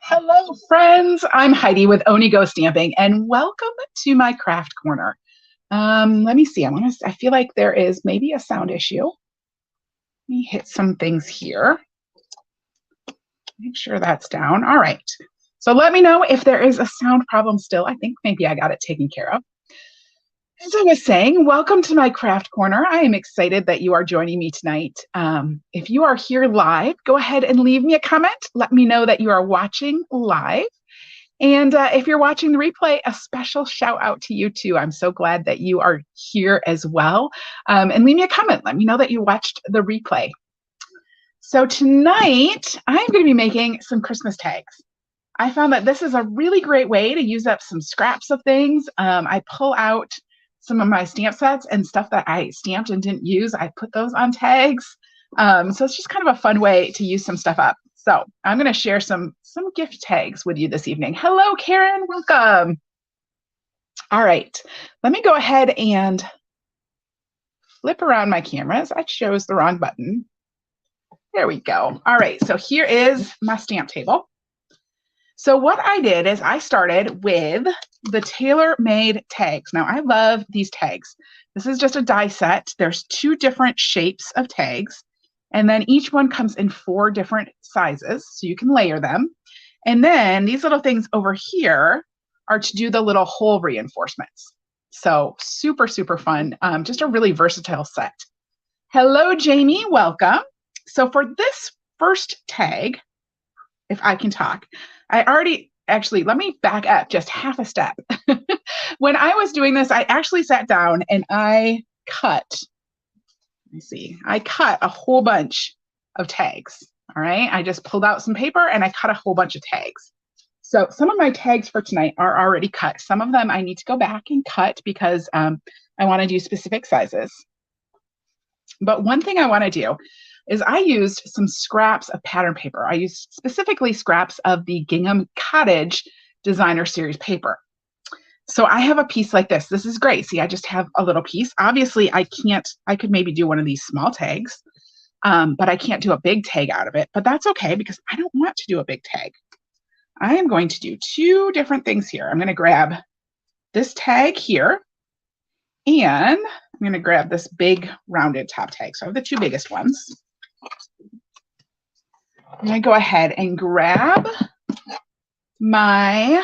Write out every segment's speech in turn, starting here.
Hello, friends. I'm Heidi with Onigo Stamping, and welcome to my craft corner. Let me see. I feel like there is maybe a sound issue. Let me hit some things here. Make sure that's down. All right. So let me know if there is a sound problem still. I think maybe I got it taken care of. As I was saying, welcome to my craft corner. I am excited that you are joining me tonight. If you are here live, go ahead and leave me a comment. Let me know that you are watching live. And if you're watching the replay, a special shout out to you too. I'm so glad that you are here as well. And leave me a comment. Let me know that you watched the replay. So tonight, I'm going to be making some Christmas tags. I found that this is a really great way to use up some scraps of things. I pull out some of my stamp sets and stuff that I stamped and didn't use. I put those on tags. So it's just kind of a fun way to use some stuff up. So I'm going to share some gift tags with you this evening. Hello, Karen. Welcome. All right. Let me go ahead and flip around my cameras. I chose the wrong button. There we go. All right. So here is my stamp table. So what I did is I started with the tailor-made tags. Now, I love these tags. This is just a die set. There's 2 different shapes of tags, and then each one comes in 4 different sizes, so you can layer them. And then these little things over here are to do the little hole reinforcements. So super, super fun. Just a really versatile set. Hello, Jamie. Welcome. So for this first tag, if I can talk, let me back up just half a step. When I was doing this, I actually sat down and I cut a whole bunch of tags. All right. I just pulled out some paper and I cut a whole bunch of tags. So some of my tags for tonight are already cut. Some of them I need to go back and cut because I want to do specific sizes. But one thing I want to do is I used some scraps of pattern paper. I used specifically scraps of the Gingham Cottage Designer Series paper. So I have a piece like this. This is great. See, I just have a little piece. Obviously, I could maybe do one of these small tags, but I can't do a big tag out of it. But that's okay because I don't want to do a big tag. I am going to do 2 different things here. I'm going to grab this tag here, and I'm going to grab this big rounded top tag. So I have the 2 biggest ones. I'm going to go ahead and grab my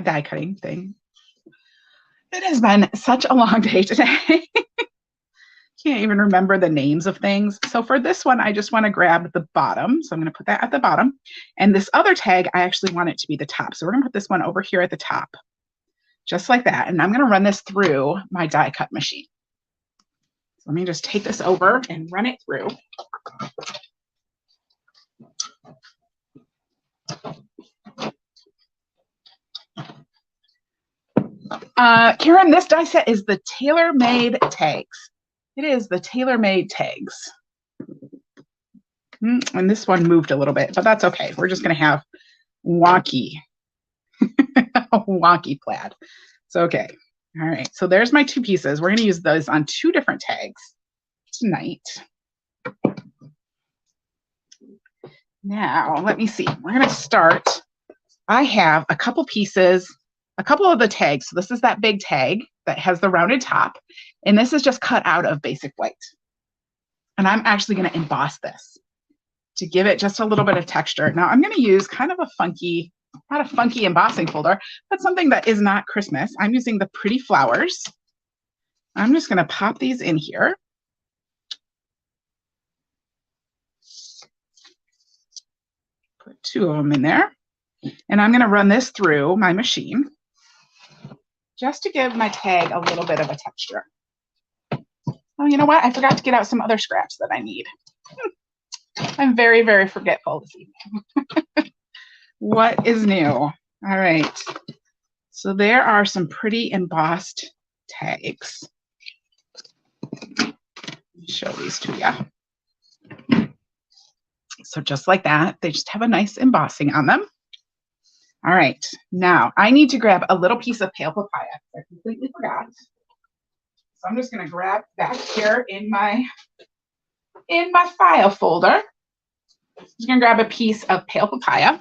die cutting thing. It has been such a long day today. Can't even remember the names of things. So for this one, I just want to grab the bottom. So I'm going to put that at the bottom. And this other tag, I actually want it to be the top. So we're going to put this one over here at the top, just like that. And I'm going to run this through my die cut machine. So let me just take this over and run it through. Karen, this die set is the tailor-made tags. It is the tailor-made tags. And this one moved a little bit, but that's okay. We're just going to have wonky plaid. So, okay. All right. So there's my 2 pieces. We're going to use those on 2 different tags tonight. Now, let me see. We're going to start. I have a couple pieces, a couple of the tags. So this is that big tag that has the rounded top. And this is just cut out of basic white. And I'm actually going to emboss this to give it just a little bit of texture. Now I'm going to use kind of a funky, not a funky embossing folder, but something that is not Christmas. I'm using the Pretty Flowers. I'm just going to pop these in here. Put 2 of them in there. And I'm going to run this through my machine just to give my tag a little bit of a texture. Oh, you know what? I forgot to get out some other scraps that I need. I'm very, very forgetful this evening. What is new? All right. So there are some pretty embossed tags. Let me show these to you. So just like that, they just have a nice embossing on them. All right, now I need to grab a little piece of pale papaya. I completely forgot. So I'm just going to grab back here in my file folder. just gonna grab a piece of pale papaya.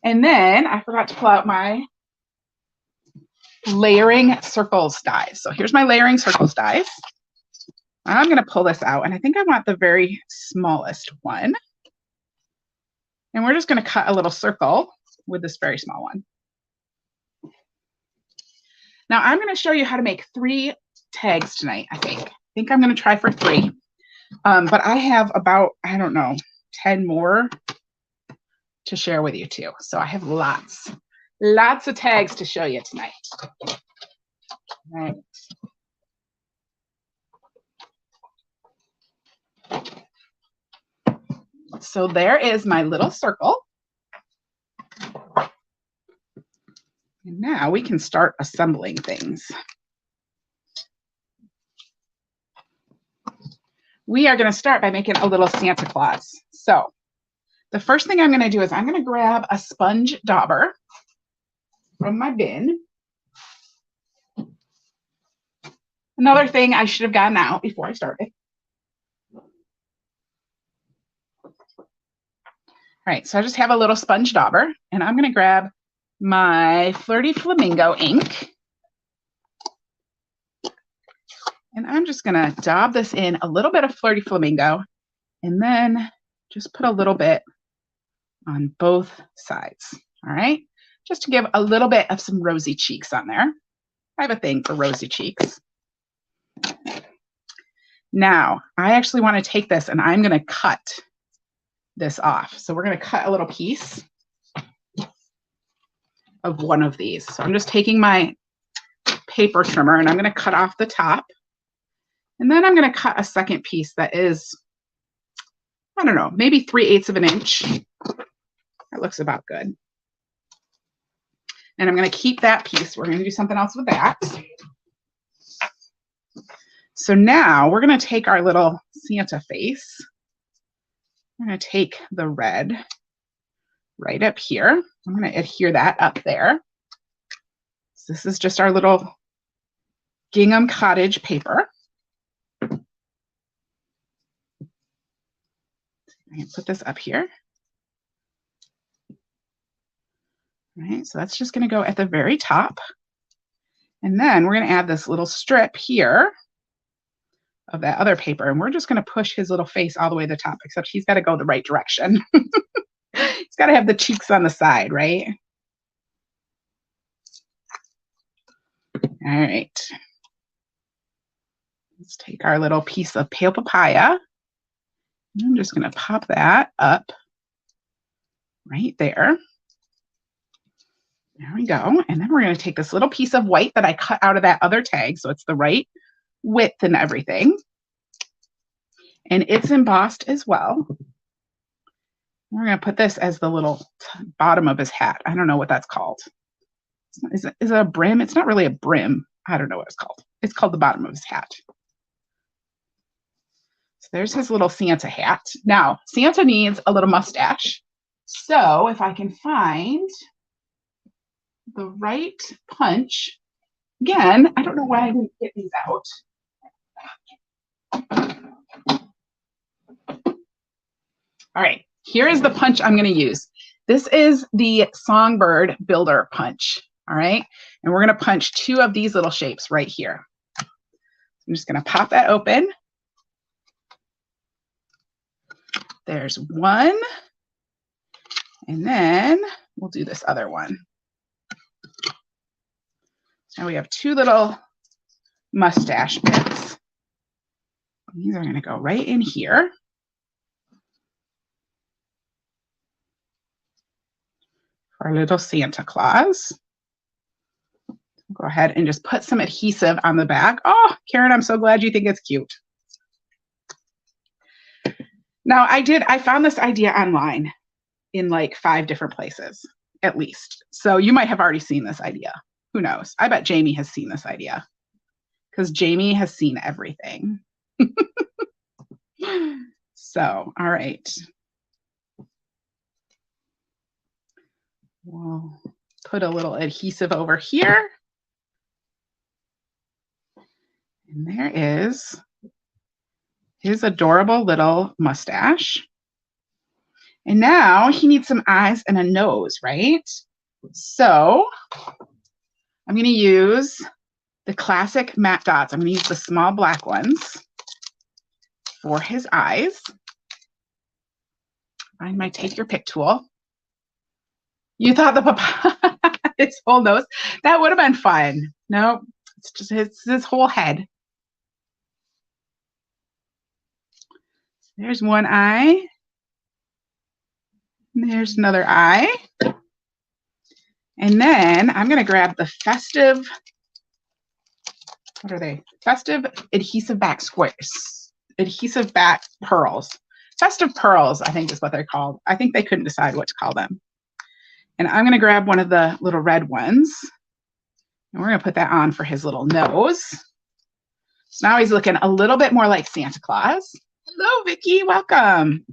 And then I forgot to pull out my layering circles dies. So here's my layering circles dies. I'm gonna pull this out, and I think I want the very smallest one. And we're just gonna cut a little circle with this very small one. Now I'm gonna show you how to make 3 tags tonight, I think I'm gonna try for 3. But I have about, I don't know, 10 more to share with you too. So I have lots of tags to show you tonight. All right. So there is my little circle. And now we can start assembling things. We are going to start by making a little Santa Claus. So the first thing I'm going to do is I'm going to grab a sponge dauber from my bin. Another thing I should have gotten out before I started. All right, so I just have a little sponge dauber, and I'm going to grab my Flirty Flamingo ink. And I'm just going to daub this in a little bit of Flirty Flamingo, and then just put a little bit on both sides. All right, just to give a little bit of some rosy cheeks on there. I have a thing for rosy cheeks. Now, I actually want to take this and I'm going to cut this off. So we're going to cut a little piece of one of these. So I'm just taking my paper trimmer and I'm going to cut off the top. And then I'm going to cut a second piece that is, I don't know, maybe 3/8 of an inch. That looks about good. And I'm going to keep that piece. We're going to do something else with that. So now we're going to take our little Santa face. I'm going to take the red right up here. I'm going to adhere that up there. So this is just our little gingham cottage paper. I'm going to put this up here. All right, so that's just going to go at the very top. And then we're going to add this little strip here of that other paper. And we're just going to push his little face all the way to the top, except he's got to go the right direction. He's got to have the cheeks on the side, right? All right. Let's take our little piece of pale papaya. And I'm just going to pop that up right there. There we go. And then we're going to take this little piece of white that I cut out of that other tag, so it's the right width and everything. And it's embossed as well. We're going to put this as the little bottom of his hat. I don't know what that's called. Is it a brim? It's not really a brim. I don't know what it's called. It's called the bottom of his hat. So there's his little Santa hat. Now, Santa needs a little mustache. So if I can find the right punch. Again, I don't know why I didn't get these out. All right, here is the punch I'm going to use. This is the Songbird Builder punch. All right, and we're going to punch 2 of these little shapes right here. I'm just going to pop that open. There's one, and then we'll do this other one. Now we have 2 little mustache bits. These are going to go right in here. For our little Santa Claus. Go ahead and just put some adhesive on the back. Oh, Karen, I'm so glad you think it's cute. Now I found this idea online in like 5 different places, at least. So you might have already seen this idea. Who knows? I bet Jamie has seen this idea because Jamie has seen everything. So, all right. We'll put a little adhesive over here. And there is his adorable little mustache. And now he needs some eyes and a nose, right? So I'm going to use the classic matte dots. I'm going to use the small black ones for his eyes. Find my take your pick tool. You thought the papaya, his whole nose? That would have been fun. No, it's just his whole head. There's one eye. There's another eye. And then I'm going to grab the festive, what are they? Festive adhesive back squares, adhesive back pearls. Festive pearls, I think is what they're called. I think they couldn't decide what to call them. And I'm going to grab one of the little red ones. And we're going to put that on for his little nose. So now he's looking a little bit more like Santa Claus. Hello, Vicki. Welcome.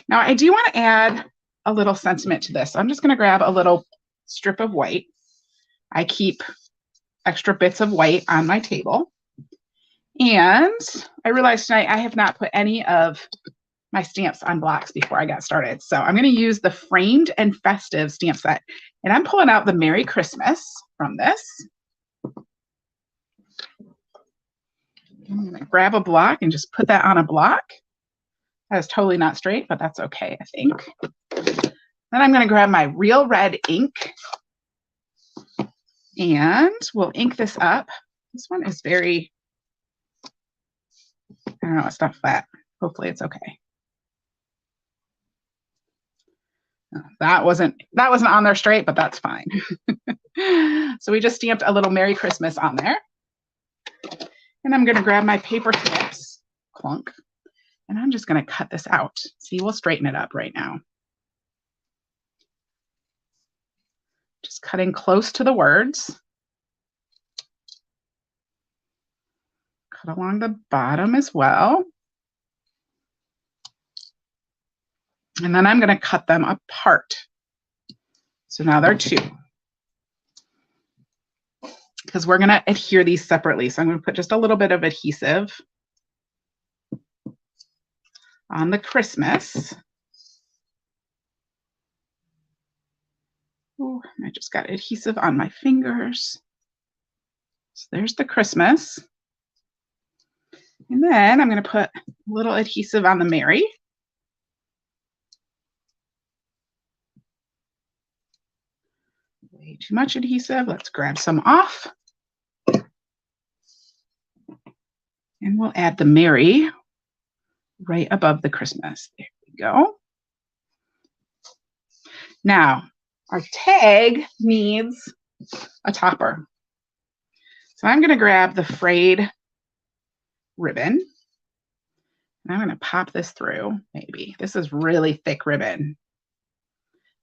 Now, I do want to add a little sentiment to this. So I'm just going to grab a little strip of white. I keep extra bits of white on my table. And I realized tonight I have not put any of my stamps on blocks before I got started. So I'm going to use the framed and festive stamp set. And I'm pulling out the Merry Christmas from this. I'm going to grab a block and just put that on a block. That is totally not straight, but that's okay, I think. Then I'm going to grab my real red ink. And we'll ink this up. This one is very, I don't know, it's not flat. Hopefully it's okay. That wasn't on there straight, but that's fine. So we just stamped a little Merry Christmas on there. And I'm going to grab my paper clips, clunk, and I'm just going to cut this out. See, we'll straighten it up right now. Just cutting close to the words. Cut along the bottom as well. And then I'm going to cut them apart. So now they're two. Because we're going to adhere these separately. So I'm going to put just a little bit of adhesive on the Christmas. Ooh, I just got adhesive on my fingers. So there's the Christmas. And then I'm going to put a little adhesive on the Merry. Way too much adhesive. Let's grab some off. And we'll add the Merry right above the Christmas. There we go. Now, our tag needs a topper. So I'm going to grab the frayed ribbon. And I'm going to pop this through, maybe. This is really thick ribbon.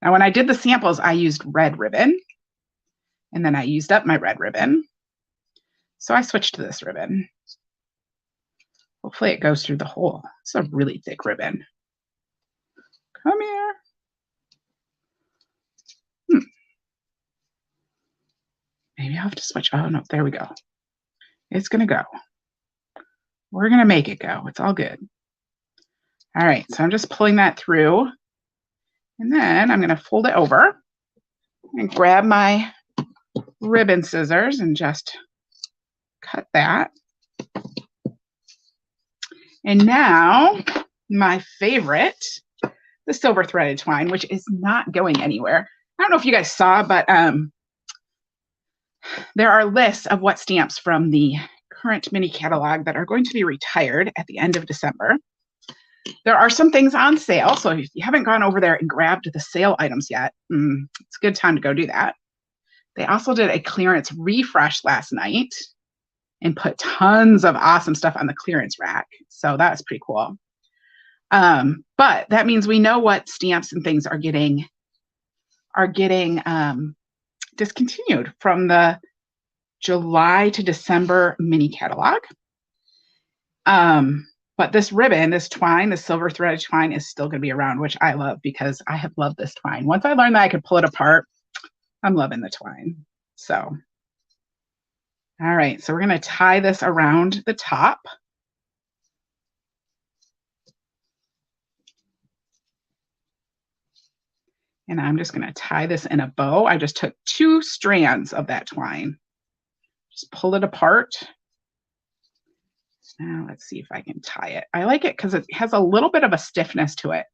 Now, when I did the samples, I used red ribbon. And then I used up my red ribbon. So I switched to this ribbon. Hopefully it goes through the hole. It's a really thick ribbon. Come here. Maybe I'll have to switch. Oh, no, there we go. It's going to go. We're going to make it go. It's all good. All right, so I'm just pulling that through. And then I'm going to fold it over and grab my ribbon scissors and just cut that. And now my favorite, the silver threaded twine, which is not going anywhere. I don't know if you guys saw, but there are lists of what stamps from the current mini catalog that are going to be retired at the end of December. There are some things on sale, so if you haven't gone over there and grabbed the sale items yet, it's a good time to go do that. They also did a clearance refresh last night and put tons of awesome stuff on the clearance rack. So that's pretty cool. But that means we know what stamps and things are getting discontinued from the July to December mini catalog. But this ribbon, this twine, the silver threaded twine is still going to be around, which I love because I have loved this twine. Once I learned that I could pull it apart, I'm loving the twine. So, all right, so we're going to tie this around the top. And I'm just going to tie this in a bow. I just took 2 strands of that twine. Just pull it apart. Now let's see if I can tie it. I like it because it has a little bit of a stiffness to it.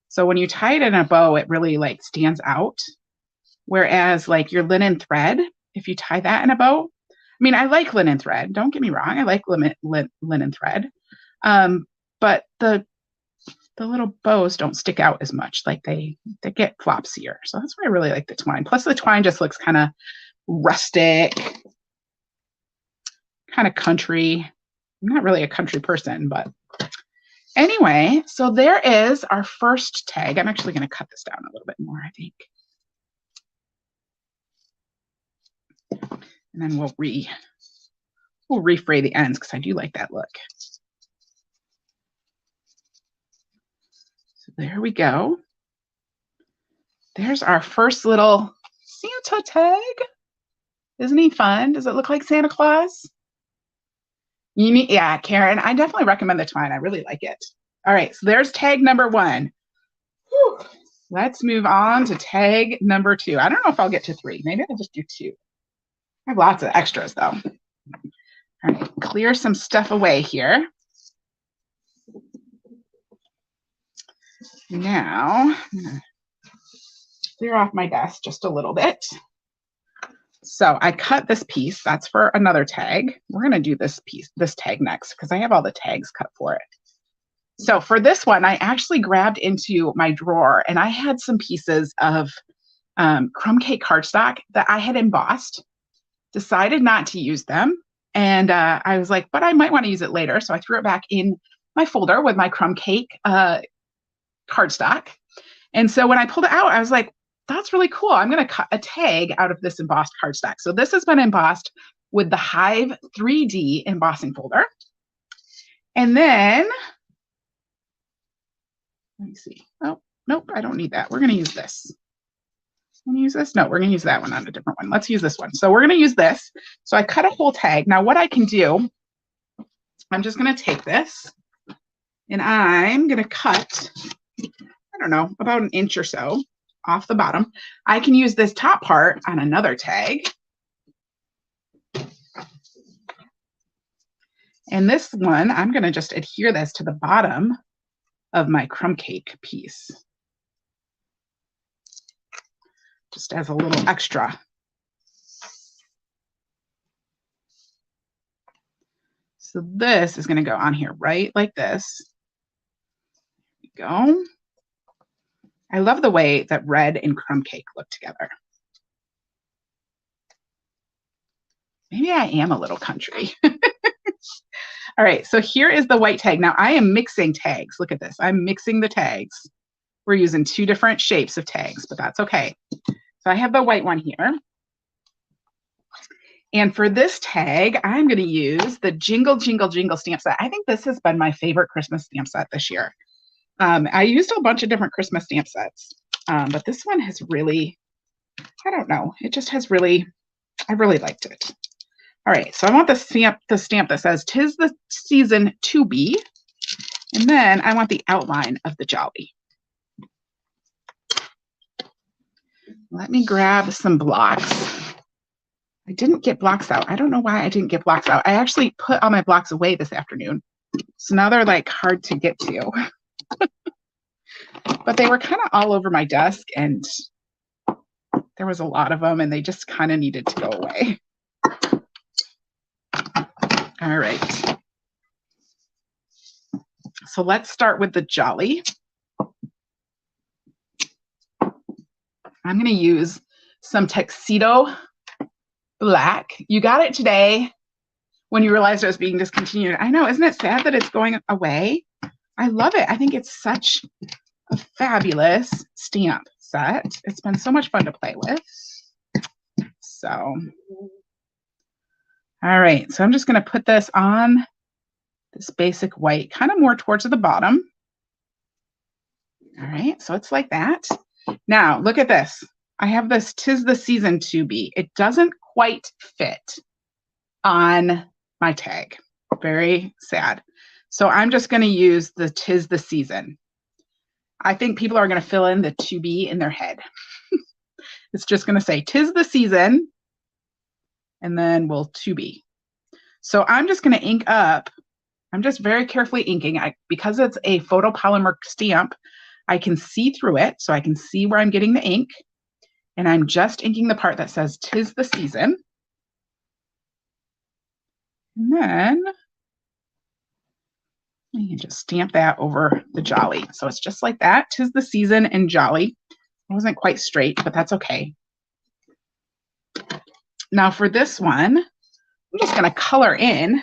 So when you tie it in a bow, it really like stands out. Whereas like your linen thread, if you tie that in a bow, I mean, I like linen thread. Don't get me wrong. I like linen thread. But the little bows don't stick out as much. Like they get flopsier. So that's why I really like the twine. Plus the twine just looks kind of rustic, kind of country. I'm not really a country person, but anyway, so there is our first tag. I'm actually going to cut this down a little bit more, I think. And then we'll refray the ends because I do like that look. So there we go. There's our first little Santa tag. Isn't he fun? Does it look like Santa Claus? Yeah, Karen, I definitely recommend the twine. I really like it. All right, so there's tag number 1. Whew. Let's move on to tag number 2. I don't know if I'll get to 3. Maybe I'll just do 2. I have lots of extras though. All right, clear some stuff away here. Now, I'm gonna clear off my desk just a little bit. So I cut this piece. That's for another tag. We're going to do this tag next because I have all the tags cut for it. So for this one, I actually grabbed into my drawer and I had some pieces of crumb cake cardstock that I had embossed, decided not to use them. And I was like, but I might want to use it later. So I threw it back in my folder with my crumb cake cardstock. And so when I pulled it out, I was like, that's really cool. I'm going to cut a tag out of this embossed cardstock. So this has been embossed with the Hive 3D embossing folder. And then, let me see. Oh, nope, I don't need that. We're going to use this. I'm going to use this. No, we're going to use that one on a different one. Let's use this one. So we're going to use this. So I cut a whole tag. Now what I can do, I'm just going to take this and I'm going to cut, I don't know, about an inch or so off the bottom. I can use this top part on another tag. And this one, I'm going to just adhere this to the bottom of my crumb cake piece, just as a little extra. So this is going to go on here right like this. There we go. I love the way that red and crumb cake look together. Maybe I am a little country. All right, so here is the white tag. Now I am mixing tags. Look at this. I'm mixing the tags. We're using 2 different shapes of tags, but that's okay. So I have the white one here. And for this tag, I'm going to use the Jingle, Jingle, Jingle stamp set. I think this has been my favorite Christmas stamp set this year. I used a bunch of different Christmas stamp sets, but this one has really, I don't know, it just has really, I really liked it. All right, so I want the stamp that says, "'Tis the season to be," and then I want the outline of the jolly. Let me grab some blocks. I didn't get blocks out. I don't know why I didn't get blocks out. I actually put all my blocks away this afternoon, so now they're like hard to get to. But they were kind of all over my desk and there was a lot of them and they just kind of needed to go away. All right. So let's start with the jolly. I'm going to use some tuxedo black. You got it today when you realized it was being discontinued. I know, isn't it sad that it's going away? I love it. I think it's such a fabulous stamp set. It's been so much fun to play with. So, all right. So I'm just going to put this on this basic white, kind of more towards the bottom. All right. So it's like that. Now look at this. I have this "'Tis the season to be." It doesn't quite fit on my tag. Very sad. So I'm just going to use the "'Tis the season." I think people are going to fill in the to be in their head. It's just going to say, 'tis the season, and then we'll to be. So I'm just going to ink up. I'm just very carefully inking. Because it's a photopolymer stamp, I can see through it, so I can see where I'm getting the ink. And I'm just inking the part that says, 'tis the season. And then you can just stamp that over the jolly. So it's just like that, 'tis the season and jolly. It wasn't quite straight, but that's okay. Now for this one, I'm just going to color in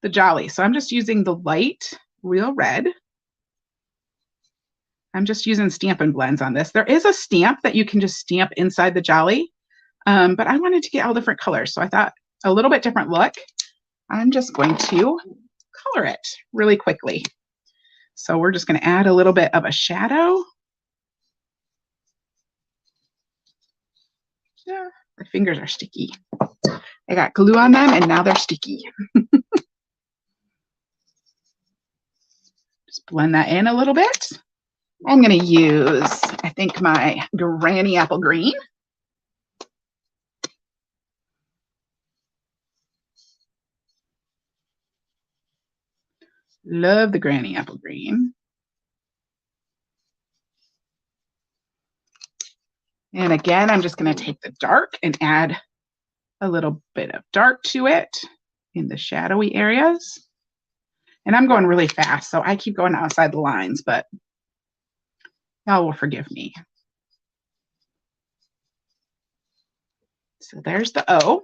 the jolly. So I'm just using the light real red. I'm just using Stampin' Blends on this. There is a stamp that you can just stamp inside the jolly, but I wanted to get all different colors. So I thought a little bit different look. I'm just going to color it really quickly. So we're just going to add a little bit of a shadow. Yeah, the fingers are sticky. I got glue on them and now they're sticky. Just blend that in a little bit. I'm going to use, I think, my Granny Apple Green. Love the Granny Apple Green. And again, I'm just going to take the dark and add a little bit of dark to it in the shadowy areas. And I'm going really fast, so I keep going outside the lines, but y'all will forgive me. So there's the O.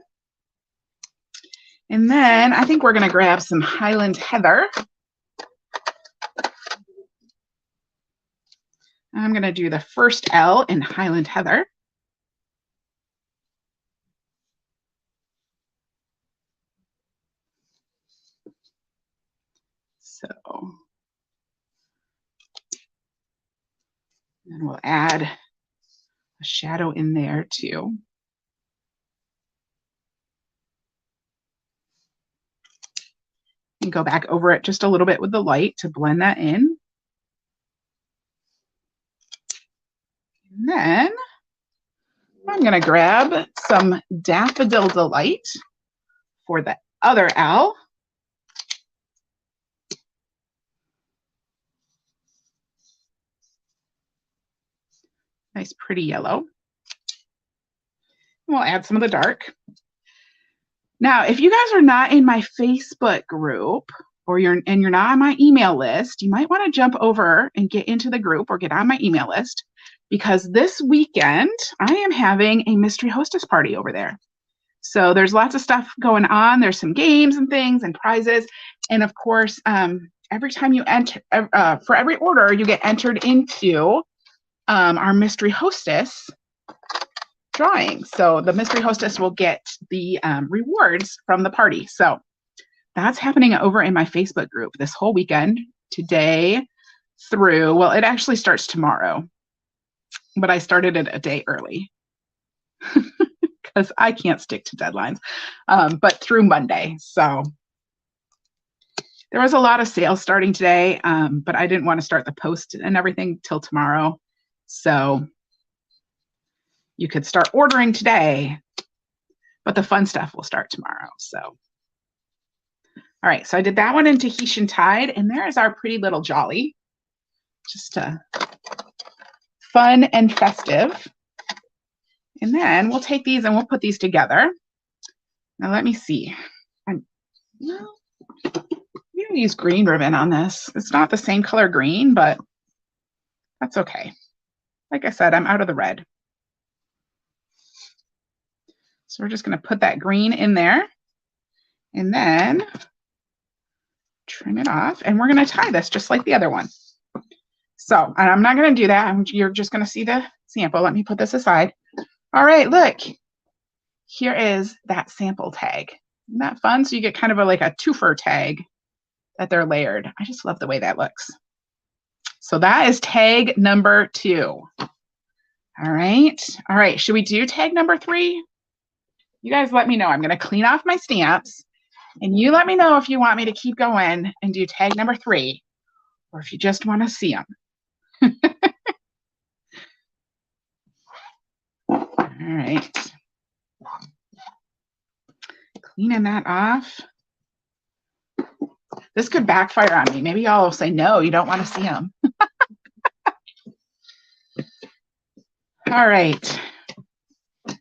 And then I think we're going to grab some Highland Heather. I'm going to do the first L in Highland Heather. So, and we'll add a shadow in there too. And go back over it just a little bit with the light to blend that in. And then I'm going to grab some Daffodil Delight for the other L. Nice pretty yellow. We'll add some of the dark. Now, if you guys are not in my Facebook group or you're not on my email list, you might want to jump over and get into the group or get on my email list, because this weekend I am having a mystery hostess party over there. So there's lots of stuff going on. There's some games and things and prizes. And of course, every time you enter, for every order, you get entered into our mystery hostess drawing. So the mystery hostess will get the rewards from the party. So that's happening over in my Facebook group this whole weekend, today through, well, it actually starts tomorrow, but I started it a day early because I can't stick to deadlines, but through Monday. So there was a lot of sales starting today, but I didn't want to start the post and everything till tomorrow. So you could start ordering today, but the fun stuff will start tomorrow. So, all right, so I did that one in Tahitian Tide, and there is our pretty little jolly. Just fun and festive. And then we'll take these and we'll put these together. Now let me see. I'm going to use green ribbon on this. It's not the same color green, but that's okay. Like I said, I'm out of the red. So we're just going to put that green in there and then trim it off. And we're going to tie this just like the other one. So, and I'm not going to do that. You're just going to see the sample. Let me put this aside. All right, look. Here is that sample tag. Isn't that fun? So you get kind of like a twofer tag that they're layered. I just love the way that looks. So that is tag number 2. All right. All right. Should we do tag number 3? You guys let me know. I'm going to clean off my stamps, and you let me know if you want me to keep going and do tag number 3, or if you just want to see them. All right. Cleaning that off. This could backfire on me. Maybe y'all will say, no, you don't want to see them. All right.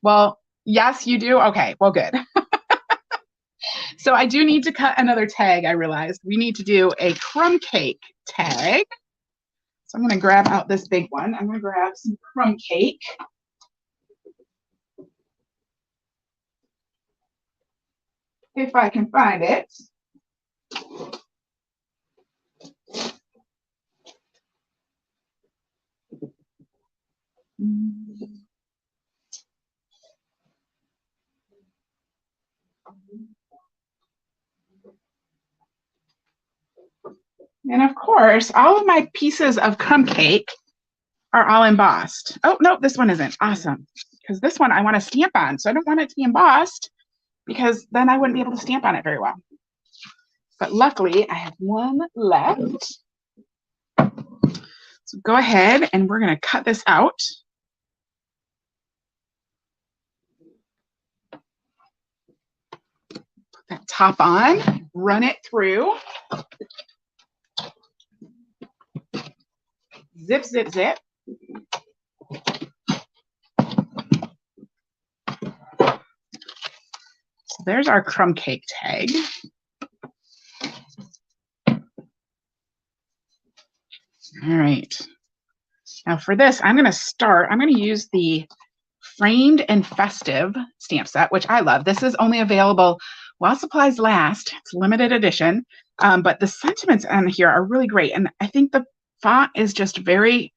Well, yes, you do. Okay, well, good. So I do need to cut another tag, I realized. We need to do a crumb cake tag. So I'm going to grab out this big one. I'm going to grab some crumb cake. If I can find it. And of course, all of my pieces of crumb cake are all embossed. Oh, no, this one isn't. Awesome. Because this one I want to stamp on. So I don't want it to be embossed because then I wouldn't be able to stamp on it very well. But luckily, I have one left. So go ahead and we're going to cut this out. Put that top on, run it through. Zip, zip, zip. So there's our crumb cake tag. All right. Now for this, I'm going to use the Framed and Festive stamp set, which I love. This is only available while supplies last. It's limited edition, but the sentiments on here are really great. And I think the font is just very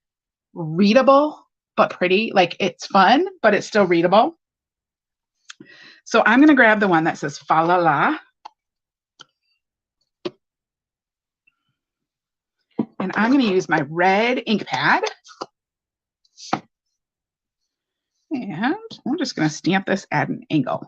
readable, but pretty. Like it's fun, but it's still readable. So I'm going to grab the one that says Fa La La. And I'm going to use my red ink pad. And I'm just going to stamp this at an angle.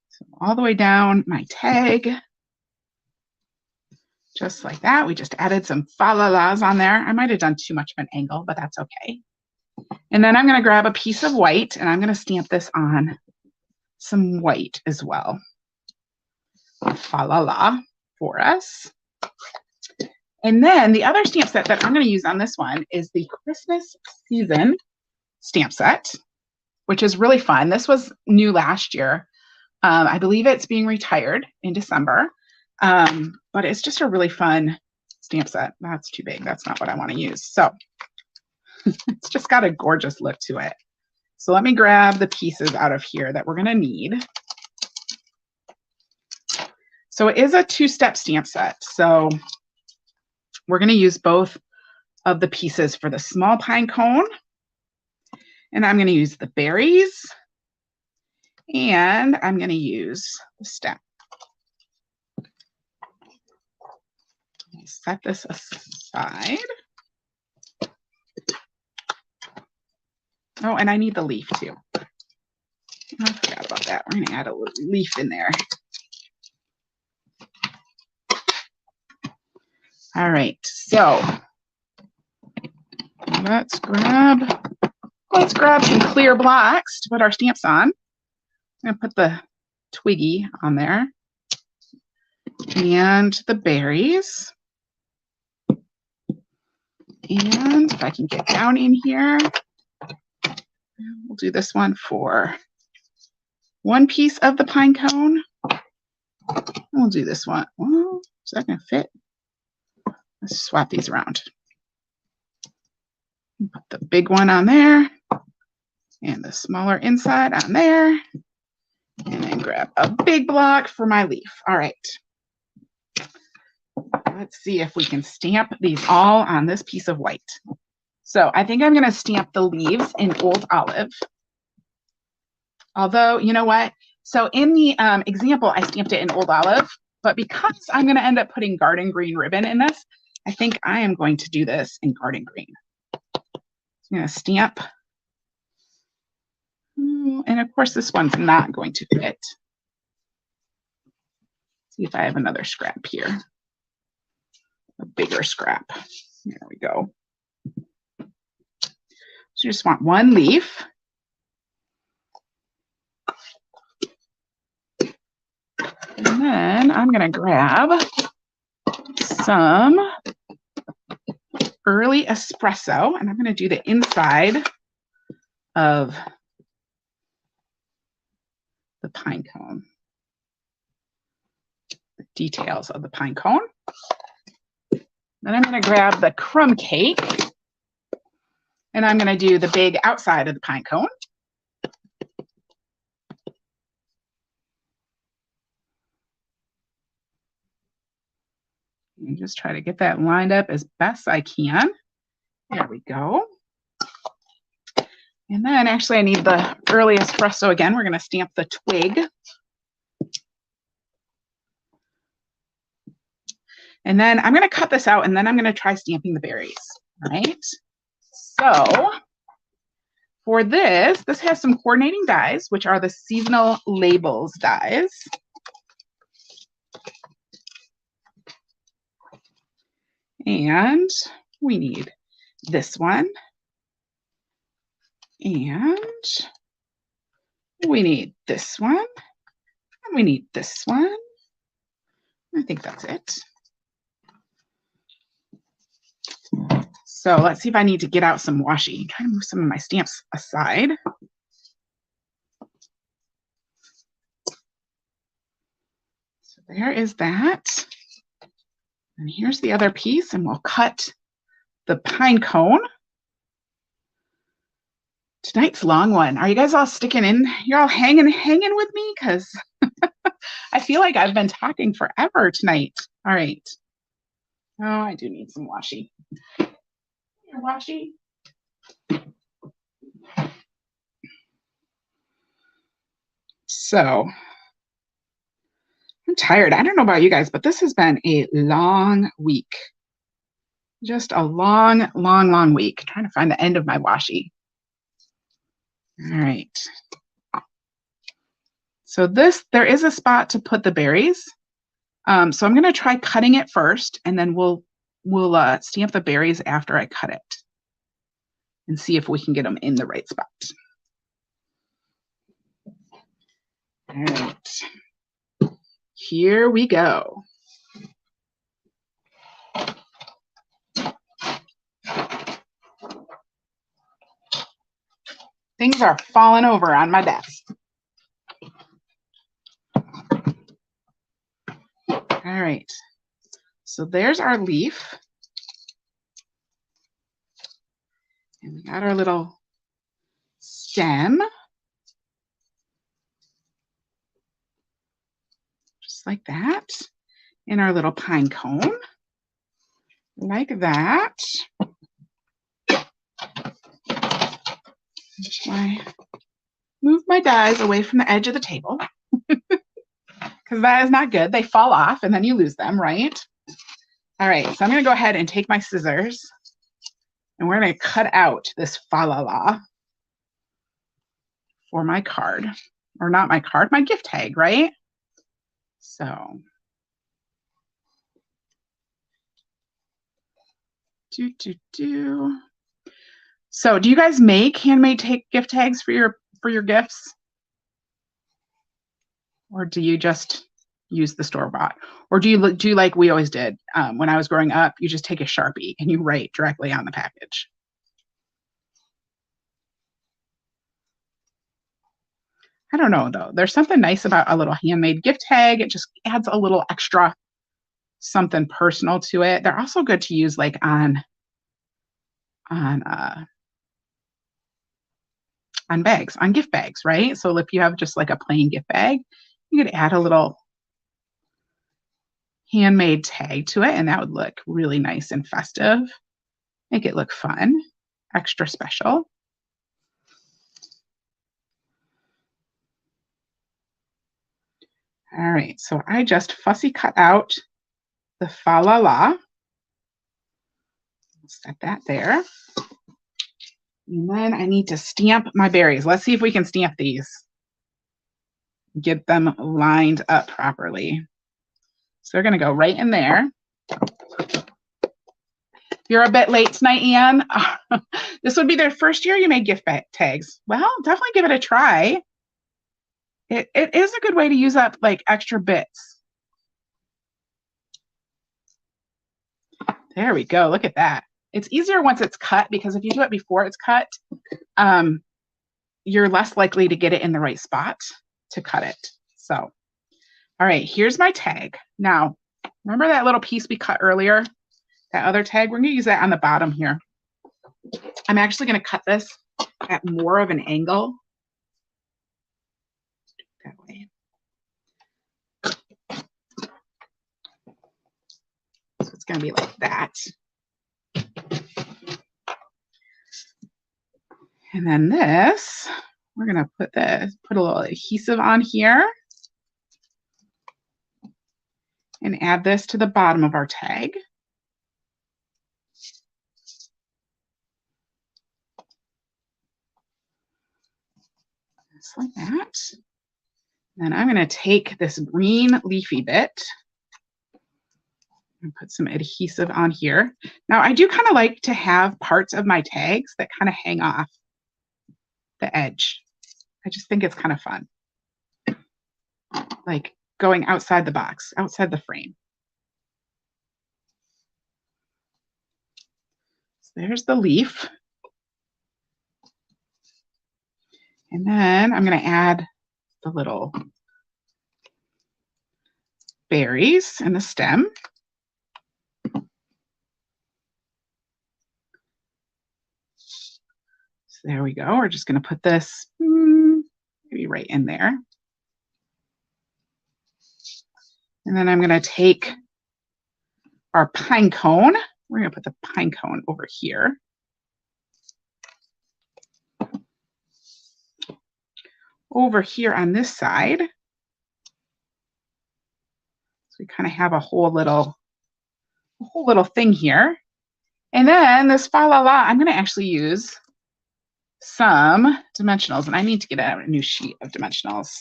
So all the way down my tag. Just like that. We just added some fa la las on there. I might have done too much of an angle, but that's okay. And then I'm going to grab a piece of white and I'm going to stamp this on some white as well. Fa la la for us. And then the other stamp set that I'm going to use on this one is the Christmas season stamp set, which is really fun. This was new last year. I believe it's being retired in December. But it's just a really fun stamp set. That's too big. That's not what I want to use. So it's just got a gorgeous look to it. So let me grab the pieces out of here that we're going to need. So it is a two-step stamp set. So we're going to use both of the pieces for the small pine cone. And I'm going to use the berries. And I'm going to use the stem. Set this aside. Oh, and I need the leaf too. I forgot about that. We're going to add a little leaf in there. All right, so let's grab some clear blocks to put our stamps on. I'm going to put the twiggy on there and the berries. And if I can get down in here, we'll do this one for one piece of the pine cone. We'll do this one. Well, is that going to fit? Let's swap these around. Put the big one on there and the smaller inside on there. And then grab a big block for my leaf. All right. Let's see if we can stamp these all on this piece of white. So I think I'm going to stamp the leaves in Old Olive. Although, you know what? So in the example, I stamped it in Old Olive, but because I'm going to end up putting garden green ribbon in this, I think I am going to do this in garden green. I'm going to stamp. And of course, this one's not going to fit. See if I have another scrap here. A bigger scrap. There we go. So you just want one leaf. And then I'm going to grab some early espresso, and I'm going to do the inside of the pine cone. The details of the pine cone. Then I'm going to grab the crumb cake, and I'm going to do the big outside of the pine cone. And just try to get that lined up as best I can. There we go. And then actually I need the early espresso again. We're going to stamp the twig. And then I'm going to cut this out, and then I'm going to try stamping the berries. All right. So for this has some coordinating dies, which are the seasonal labels dies. And we need this one. And we need this one. And we need this one. I think that's it. So let's see if I need to get out some washi. I'm trying to move some of my stamps aside. So there is that. And here's the other piece, and we'll cut the pine cone. Tonight's long one. Are you guys all sticking in? You're all hanging with me? Because I feel like I've been talking forever tonight. All right. Oh, I do need some washi. Here, washi. So I'm tired. I don't know about you guys, but this has been a long week. Just a long, long, long week. Trying to find the end of my washi. All right. So there is a spot to put the berries. So I'm going to try cutting it first, and then we'll stamp the berries after I cut it and see if we can get them in the right spot. All right. Here we go. Things are falling over on my desk. All right. So there's our leaf. And we got our little stem. Just like that. And our little pine cone. Like that. Move my dies away from the edge of the table. Because that is not good. They fall off and then you lose them, right? All right, so I'm going to go ahead and take my scissors, and we're going to cut out this fa-la-la for my card. Or not my card, my gift tag, right? So. So do you guys make handmade gift tags for your gifts? Or do you just use the store-bought? Or do you like we always did when I was growing up? You just take a Sharpie and you write directly on the package. I don't know though. There's something nice about a little handmade gift tag. It just adds a little extra something personal to it. They're also good to use like on bags, on gift bags, right? So if you have just like a plain gift bag, you could add a little handmade tag to it, and that would look really nice and festive. Make it look fun, extra special. All right, so I just fussy cut out the fa-la-la. Set that there. And then I need to stamp my berries. Let's see if we can stamp these. Get them lined up properly. So they're going to go right in there. You're a bit late tonight, Anne. This would be their first year you made gift tags. Well, definitely give it a try. It is a good way to use up like extra bits. There we go. Look at that. It's easier once it's cut, because if you do it before it's cut, you're less likely to get it in the right spot to cut it. So, all right, here's my tag. Now, remember that little piece we cut earlier? That other tag? We're going to use that on the bottom here. I'm actually going to cut this at more of an angle. That way. So it's going to be like that. And then this, we're going to put a little adhesive on here and add this to the bottom of our tag. Just like that. Then I'm going to take this green leafy bit and put some adhesive on here. Now, I do kind of like to have parts of my tags that kind of hang off the edge. I just think it's kind of fun. Like going outside the box, outside the frame. So there's the leaf. And then I'm going to add the little berries and the stem. So there we go. We're just going to put this maybe right in there. And then I'm going to take our pine cone. We're going to put the pine cone over here. Over here on this side. So we kind of have a whole little thing here. And then this fa la la, I'm going to actually use some dimensionals, and I need to get out a new sheet of dimensionals.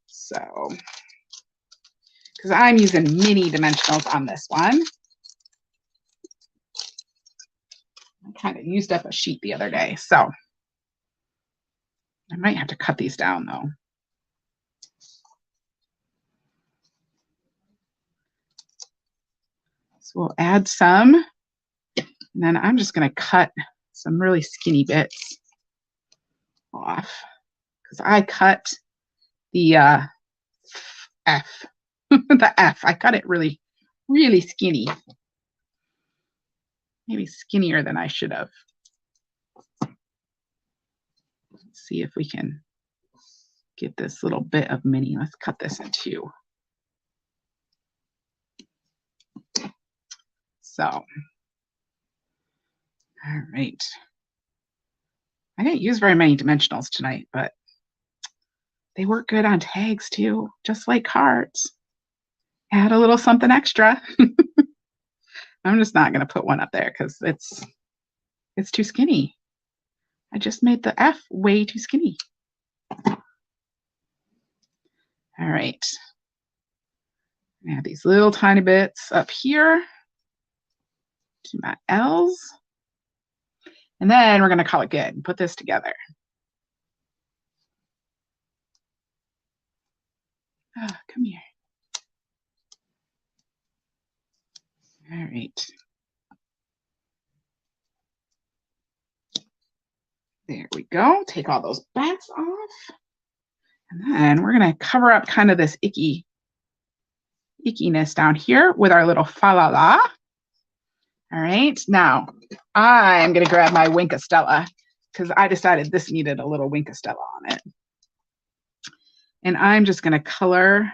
So, because I'm using mini dimensionals on this one. I kind of used up a sheet the other day, so I might have to cut these down though. So we'll add some, and then I'm just going to cut some really skinny bits off, because I cut the F. The F. I cut it really, really skinny. Maybe skinnier than I should have. Let's see if we can get this little bit of mini. Let's cut this in two. So, all right. I didn't use very many dimensionals tonight, but they work good on tags too, just like cards. Add a little something extra. I'm just not going to put one up there because it's too skinny. I just made the F way too skinny. All right. Add these little tiny bits up here to my L's. And then we're going to call it good and put this together. Oh, come here. All right. There we go. Take all those backs off. And then we're going to cover up kind of this ickiness down here with our little fa la la. All right. Now, I'm going to grab my Winkostella because I decided this needed a little Winkostella on it. And I'm just going to color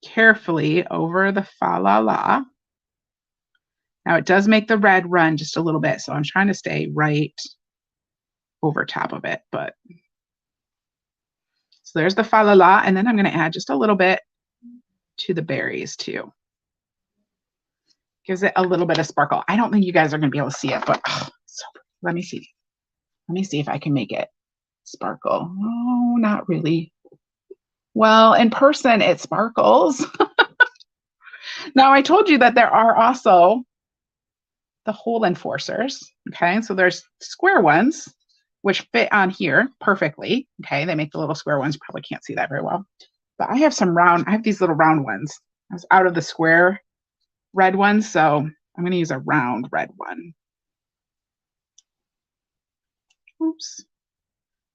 carefully over the fa la la. Now, it does make the red run just a little bit, so I'm trying to stay right over top of it. But so there's the fa la la, and then I'm going to add just a little bit to the berries too. Gives it a little bit of sparkle. I don't think you guys are going to be able to see it, but oh, so pretty. Let me see. Let me see if I can make it sparkle. Oh, not really. Well, in person, it sparkles. Now, I told you that there are also the hole enforcers. Okay, so there's square ones, which fit on here perfectly. Okay, they make the little square ones. Probably can't see that very well. But I have some round, I have these little round ones. I was out of the square red ones, so I'm going to use a round red one. Oops,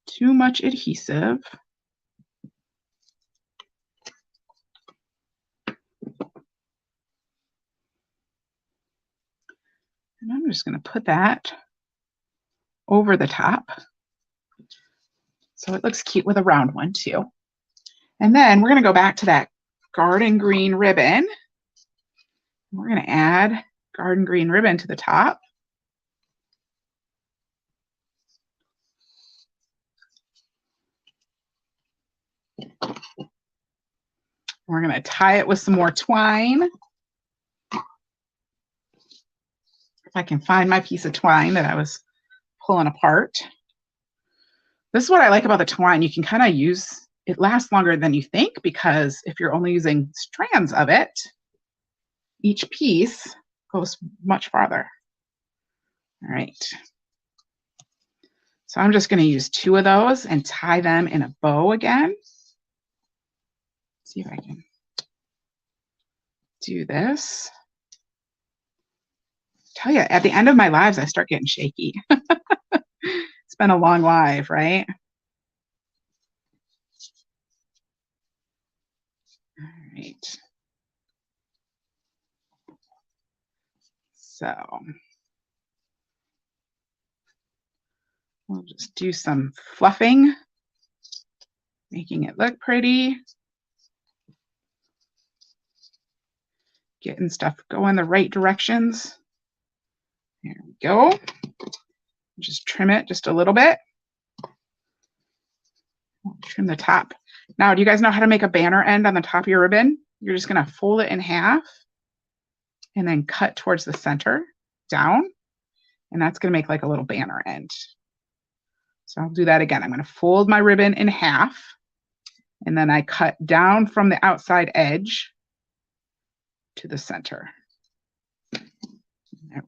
too much adhesive. And I'm just going to put that over the top. So it looks cute with a round one too. And then we're going to go back to that garden green ribbon. We're going to add garden green ribbon to the top. We're going to tie it with some more twine. If I can find my piece of twine that I was pulling apart. This is what I like about the twine. You can kind of use, it lasts longer than you think, because if you're only using strands of it, each piece goes much farther. All right. So I'm just going to use 2 of those and tie them in a bow again. See if I can do this. Tell you, at the end of my lives, I start getting shaky. It's been a long life, right? All right. So we'll just do some fluffing, making it look pretty. Getting stuff going the right directions. There we go. Just trim it just a little bit. Trim the top. Now, do you guys know how to make a banner end on the top of your ribbon? You're just going to fold it in half and then cut towards the center down. And that's going to make like a little banner end. So I'll do that again. I'm going to fold my ribbon in half and then I cut down from the outside edge to the center.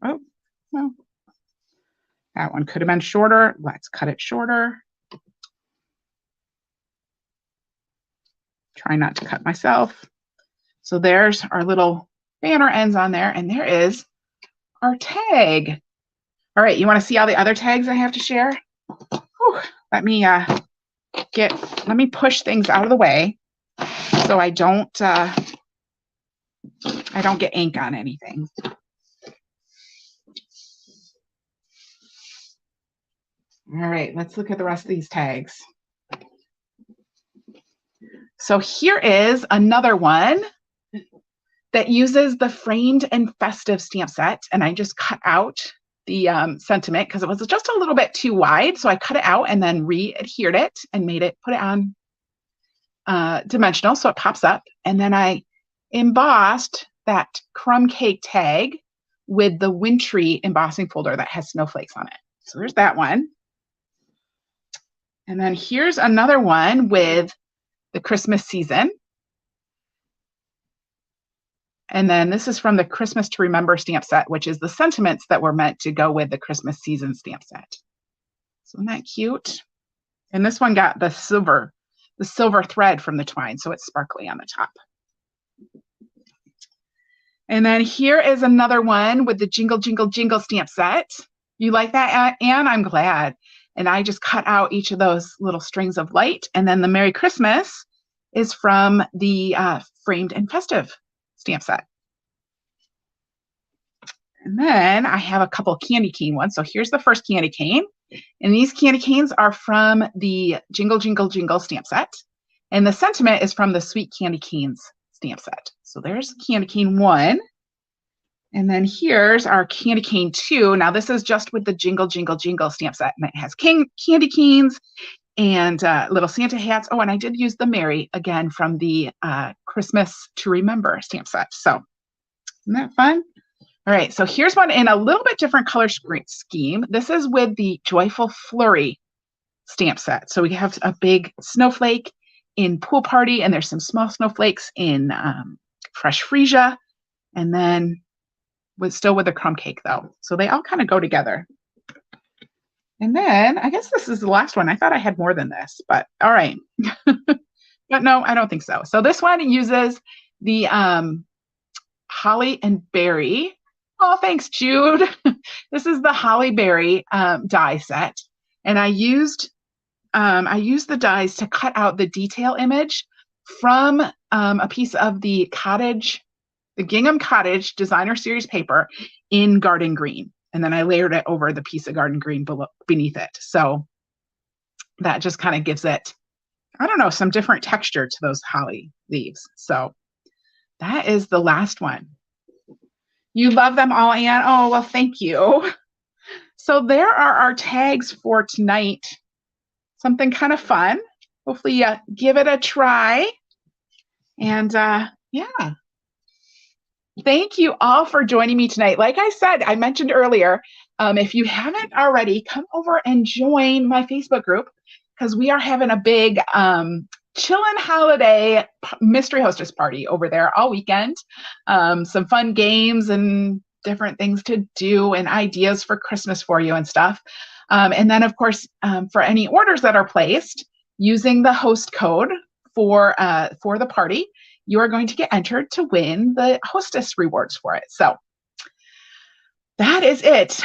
Oh, well, that one could have been shorter. Let's cut it shorter. Try not to cut myself. So there's our little banner ends on there, and there is our tag. All right, you want to see all the other tags I have to share? Whew, let me push things out of the way so I don't get ink on anything. All right, let's look at the rest of these tags. So here is another one that uses the framed and festive stamp set, and I just cut out the sentiment because it was just a little bit too wide, so I cut it out and then re-adhered it and put it on dimensional so it pops up, and then I embossed that crumb cake tag with the wintry embossing folder that has snowflakes on it. So there's that one. And then here's another one with the Christmas season. And then this is from the Christmas to Remember stamp set, which is the sentiments that were meant to go with the Christmas season stamp set. So isn't that cute? And this one got the silver thread from the twine, so it's sparkly on the top. And then here is another one with the Jingle, Jingle, Jingle stamp set. You like that, Anne? I'm glad. And I just cut out each of those little strings of light. And then the Merry Christmas is from the framed and festive stamp set. And then I have a couple candy cane ones. So here's the first candy cane. And these candy canes are from the Jingle, Jingle, Jingle stamp set. And the sentiment is from the Sweet Candy Canes stamp set. So there's candy cane 1. And then here's our candy cane 2. Now this is just with the Jingle, Jingle, Jingle stamp set. And it has candy canes and little Santa hats. Oh, and I did use the Merry again from the Christmas to Remember stamp set. So isn't that fun? All right, so here's one in a little bit different color scheme. This is with the Joyful Flurry stamp set. So we have a big snowflake in Pool Party, and there's some small snowflakes in Fresh Freesia, and then still with the crumb cake though. So they all kind of go together. And then I guess this is the last one. I thought I had more than this, but all right. But no, I don't think so. So this one uses the Holly and Berry. Oh, thanks, Jude. This is the Holly Berry die set. And I used the dies to cut out the detail image from a piece of the Gingham Cottage Designer Series paper in Garden Green. And then I layered it over the piece of Garden Green beneath it. So that just kind of gives it, I don't know, some different texture to those holly leaves. So that is the last one. You love them all, Anne? Oh, well, thank you. So there are our tags for tonight. Something kind of fun. Hopefully you give it a try. And yeah. Thank you all for joining me tonight. Like I said, I mentioned earlier, if you haven't already, come over and join my Facebook group because we are having a big chillin' holiday mystery hostess party over there all weekend. Some fun games and different things to do and ideas for Christmas for you and stuff. And then, of course, for any orders that are placed using the host code for the party, you are going to get entered to win the hostess rewards for it. So that is it.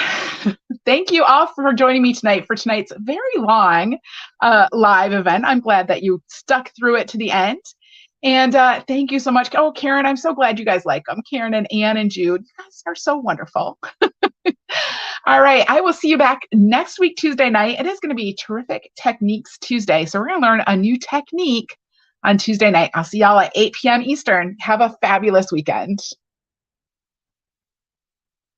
Thank you all for joining me tonight for tonight's very long live event. I'm glad that you stuck through it to the end. And thank you so much. Oh, Karen, I'm so glad you guys like them. Karen and Anne and Jude, you guys are so wonderful. All right, I will see you back next week, Tuesday night. It is going to be Terrific Techniques Tuesday. So we're going to learn a new technique on Tuesday night. I'll see y'all at 8 p.m. Eastern. Have a fabulous weekend.